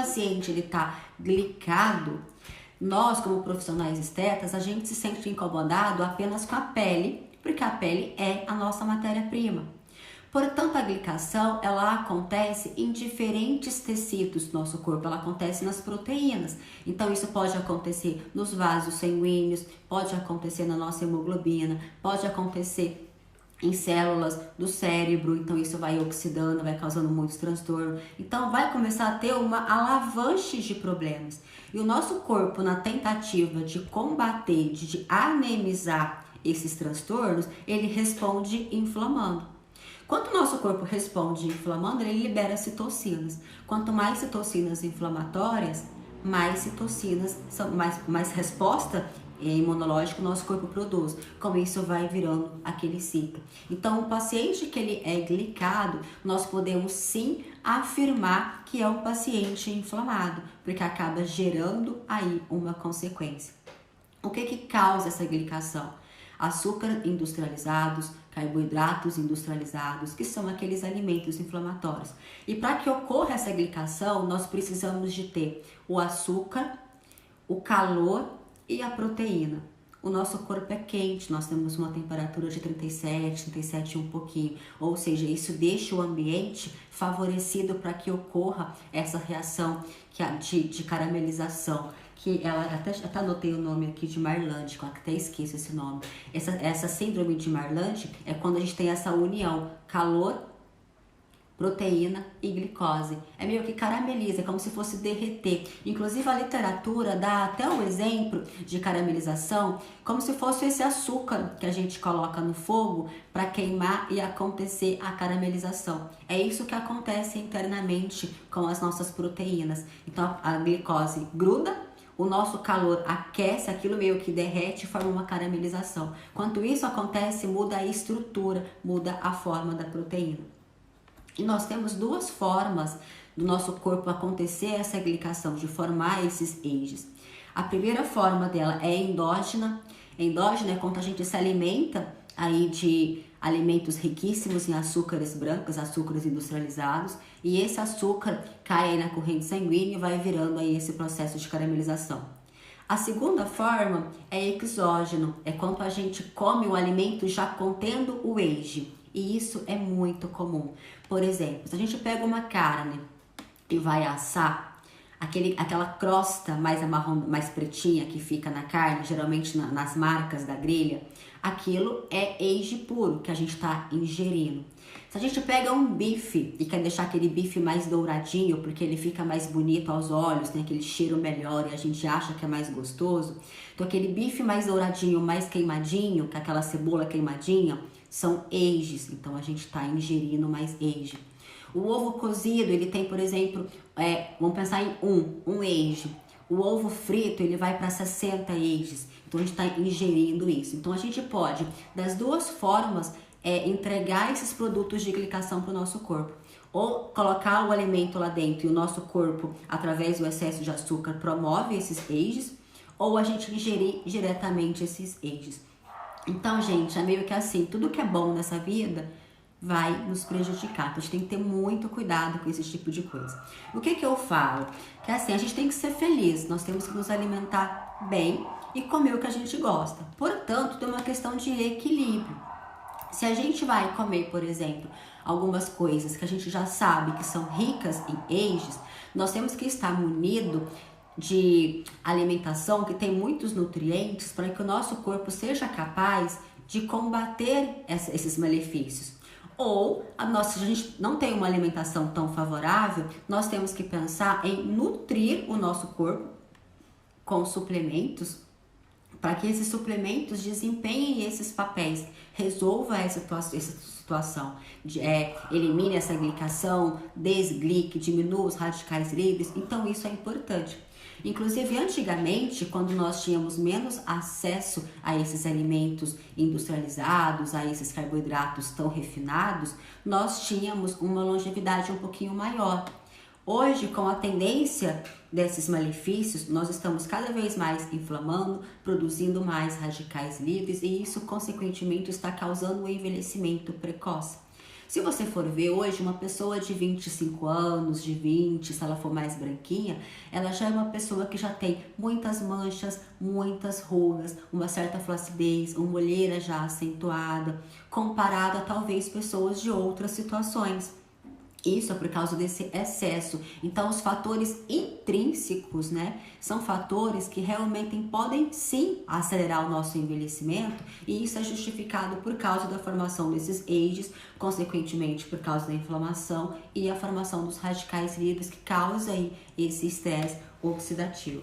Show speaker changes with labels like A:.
A: paciente ele tá glicado, nós como profissionais estetas, a gente se sente incomodado apenas com a pele, porque a pele é a nossa matéria-prima. Portanto, a glicação, ela acontece em diferentes tecidos do nosso corpo, ela acontece nas proteínas. Então, isso pode acontecer nos vasos sanguíneos, pode acontecer na nossa hemoglobina, pode acontecer em células do cérebro, então isso vai oxidando, vai causando muitos transtornos. Então, vai começar a ter uma alavanche de problemas. E o nosso corpo, na tentativa de combater, de anemizar esses transtornos, ele responde inflamando. Quanto o nosso corpo responde inflamando, ele libera citocinas. Quanto mais citocinas inflamatórias, mais citocinas, mais resposta imunológica o nosso corpo produz. Como isso vai virando aquele ciclo. Então, o paciente que ele é glicado, nós podemos sim afirmar que é um paciente inflamado, porque acaba gerando aí uma consequência. O que causa essa glicação? Açúcar industrializados, carboidratos industrializados, que são aqueles alimentos inflamatórios. E para que ocorra essa glicação, nós precisamos de ter o açúcar, o calor e a proteína. O nosso corpo é quente, nós temos uma temperatura de 37 e um pouquinho, ou seja, isso deixa o ambiente favorecido para que ocorra essa reação de caramelização, que ela até anotei o nome aqui de Maillard, que eu até esqueço esse nome. Essa síndrome de Maillard é quando a gente tem essa união calor, proteína e glicose. É meio que carameliza, é como se fosse derreter. Inclusive a literatura dá até um exemplo de caramelização, como se fosse esse açúcar que a gente coloca no fogo para queimar e acontecer a caramelização. É isso que acontece internamente com as nossas proteínas. Então a glicose gruda, o nosso calor aquece, aquilo meio que derrete e forma uma caramelização. Quando isso acontece, muda a estrutura, muda a forma da proteína. E nós temos duas formas do nosso corpo acontecer essa glicação, de formar esses AGEs. A primeira forma dela é endógena. Endógena é quando a gente se alimenta aí de alimentos riquíssimos em açúcares brancos, açúcares industrializados, e esse açúcar cai aí na corrente sanguínea e vai virando aí esse processo de caramelização. A segunda forma é exógeno, é quando a gente come o alimento já contendo o AGE, e isso é muito comum. Por exemplo, se a gente pega uma carne e vai assar, aquela crosta mais amarrom, mais pretinha que fica na carne, geralmente nas marcas da grelha, aquilo é AGE puro que a gente está ingerindo. Se a gente pega um bife e quer deixar aquele bife mais douradinho, porque ele fica mais bonito aos olhos, tem aquele cheiro melhor e a gente acha que é mais gostoso, então aquele bife mais douradinho, mais queimadinho, com aquela cebola queimadinha, são AGEs, então a gente está ingerindo mais AGE. O ovo cozido, ele tem, por exemplo, vamos pensar em um AGE. O ovo frito, ele vai para 60 AGEs, então a gente está ingerindo isso. Então a gente pode, das duas formas, entregar esses produtos de glicação para o nosso corpo. Ou colocar o alimento lá dentro e o nosso corpo, através do excesso de açúcar, promove esses AGEs, ou a gente ingerir diretamente esses AGEs. Então, gente, é meio que assim, tudo que é bom nessa vida vai nos prejudicar. Então, a gente tem que ter muito cuidado com esse tipo de coisa. O que eu falo? Que assim, a gente tem que ser feliz, nós temos que nos alimentar bem e comer o que a gente gosta. Portanto, tem uma questão de equilíbrio. Se a gente vai comer, por exemplo, algumas coisas que a gente já sabe que são ricas em AGEs, nós temos que estar munido de alimentação que tem muitos nutrientes para que o nosso corpo seja capaz de combater esses malefícios. Ou, se a gente não tem uma alimentação tão favorável, nós temos que pensar em nutrir o nosso corpo com suplementos, para que esses suplementos desempenhem esses papéis, resolva essa situação, elimine essa glicação, desglique, diminua os radicais livres. Então isso é importante. Inclusive, antigamente, quando nós tínhamos menos acesso a esses alimentos industrializados, a esses carboidratos tão refinados, nós tínhamos uma longevidade um pouquinho maior. Hoje, com a tendência desses malefícios, nós estamos cada vez mais inflamando, produzindo mais radicais livres e isso, consequentemente, está causando um envelhecimento precoce. Se você for ver hoje, uma pessoa de 25 anos, de 20, se ela for mais branquinha, ela já é uma pessoa que já tem muitas manchas, muitas rugas, uma certa flacidez, uma olheira já acentuada, comparado a talvez pessoas de outras situações. Isso é por causa desse excesso. Então, os fatores intrínsecos, né, são fatores que realmente podem sim acelerar o nosso envelhecimento, e isso é justificado por causa da formação desses ages, consequentemente por causa da inflamação e a formação dos radicais livres que causa aí esse estresse oxidativo.